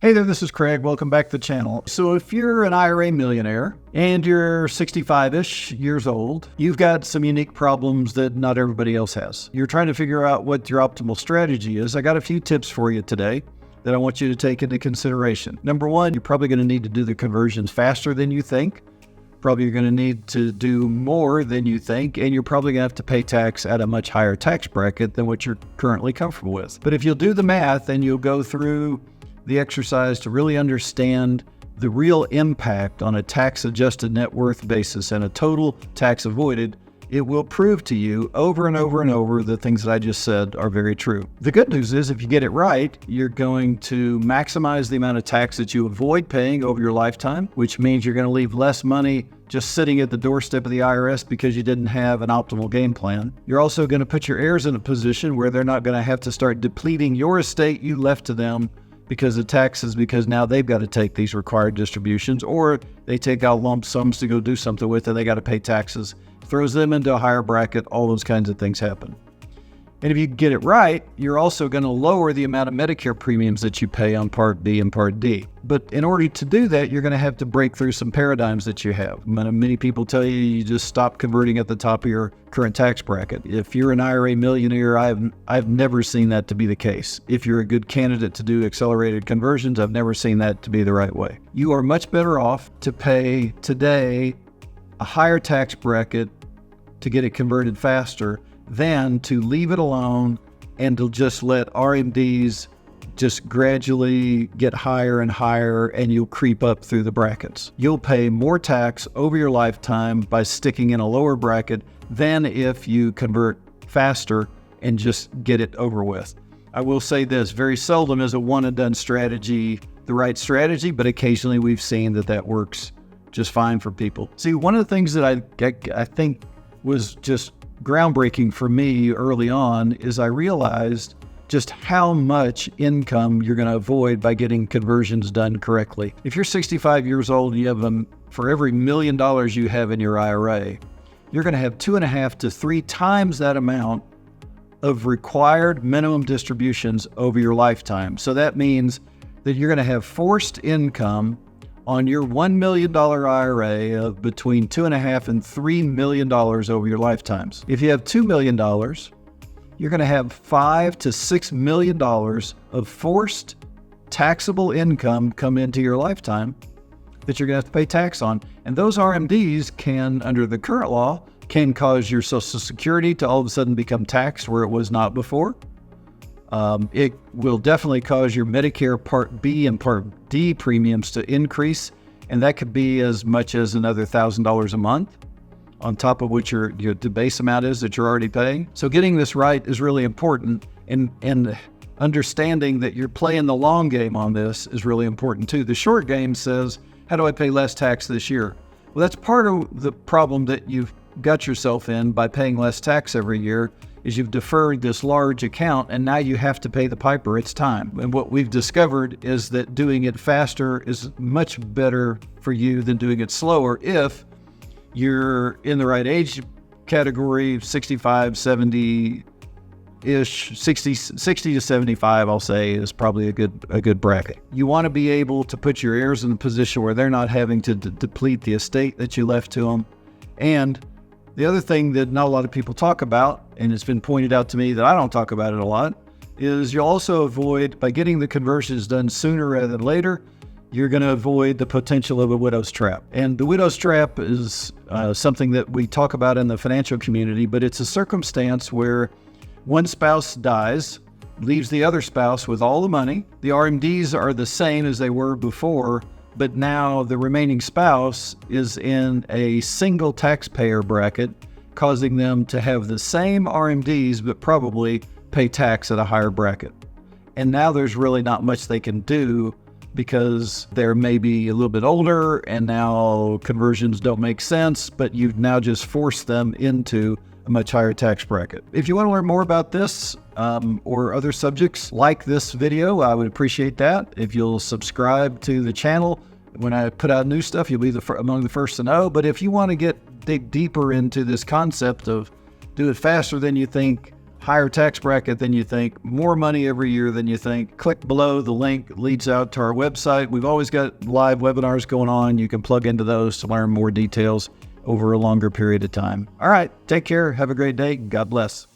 Hey there, this is Craig. Welcome back to the channel. So if you're an IRA millionaire and you're 65-ish years old, you've got some unique problems that not everybody else has. You're trying to figure out what your optimal strategy is. I got a few tips for you today that I want you to take into consideration. Number one, you're probably going to need to do the conversions faster than you think. Probably you're going to need to do more than you think, and you're probably going to have to pay tax at a much higher tax bracket than what you're currently comfortable with. But if you'll do the math and you'll go through the exercise to really understand the real impact on a tax-adjusted net worth basis and a total tax avoided, it will prove to you over and over and over the things that I just said are very true. The good news is if you get it right, you're going to maximize the amount of tax that you avoid paying over your lifetime, which means you're going to leave less money just sitting at the doorstep of the IRS because you didn't have an optimal game plan. You're also going to put your heirs in a position where they're not going to have to start depleting your estate you left to them because of taxes, because now they've got to take these required distributions, or they take out lump sums to go do something with and they got to pay taxes. Throws them into a higher bracket, all those kinds of things happen. And if you get it right, you're also going to lower the amount of Medicare premiums that you pay on Part B and Part D. But in order to do that, you're going to have to break through some paradigms that you have. Many people tell you you just stop converting at the top of your current tax bracket. If you're an IRA millionaire, I've never seen that to be the case. If you're a good candidate to do accelerated conversions, I've never seen that to be the right way. You are much better off to pay today a higher tax bracket to get it converted faster than to leave it alone and to just let RMDs just gradually get higher and higher, and you'll creep up through the brackets. You'll pay more tax over your lifetime by sticking in a lower bracket than if you convert faster and just get it over with. I will say this, very seldom is a one and done strategy the right strategy, but occasionally we've seen that works just fine for people. See, one of the things that I think was just groundbreaking for me early on is I realized just how much income you're going to avoid by getting conversions done correctly. If you're 65 years old and you have for every $1 million you have in your IRA, you're going to have 2.5 to 3 times that amount of required minimum distributions over your lifetime. So that means that you're going to have forced income on your $1 million IRA of between $2.5 and $3 million over your lifetimes. If you have $2 million, you're going to have $5 to $6 million of forced taxable income come into your lifetime that you're going to have to pay tax on. And those RMDs can, under the current law, can cause your Social Security to all of a sudden become taxed where it was not before. It will definitely cause your Medicare Part B and Part D premiums to increase, and that could be as much as another $1,000 a month on top of what the base amount is that you're already paying. So getting this right is really important, and understanding that you're playing the long game on this is really important too. The short game says, how do I pay less tax this year? Well, that's part of the problem that you've got yourself in by paying less tax every year, is you've deferred this large account and now you have to pay the piper. It's time. And what we've discovered is that doing it faster is much better for you than doing it slower if you're in the right age category, 65, 70-ish, 60 to 75, I'll say, is probably a good bracket. You want to be able to put your heirs in a position where they're not having to deplete the estate that you left to them. And the other thing that not a lot of people talk about, and it's been pointed out to me that I don't talk about it a lot, is you'll also avoid, by getting the conversions done sooner rather than later, you're going to avoid the potential of a widow's trap. And the widow's trap is something that we talk about in the financial community, but it's a circumstance where one spouse dies, leaves the other spouse with all the money. The RMDs are the same as they were before, but now the remaining spouse is in a single taxpayer bracket, causing them to have the same RMDs, but probably pay tax at a higher bracket. And now there's really not much they can do because they're maybe a little bit older and now conversions don't make sense, but you've now just forced them into a much higher tax bracket. If you want to learn more about this or other subjects like this video, I would appreciate that. If you'll subscribe to the channel, when I put out new stuff, you'll be among the first to know. But if you want to dig deeper into this concept of do it faster than you think, higher tax bracket than you think, more money every year than you think. Click below. The link leads out to our website. We've always got live webinars going on. You can plug into those to learn more details over a longer period of time. All right, take care. Have a great day. God bless.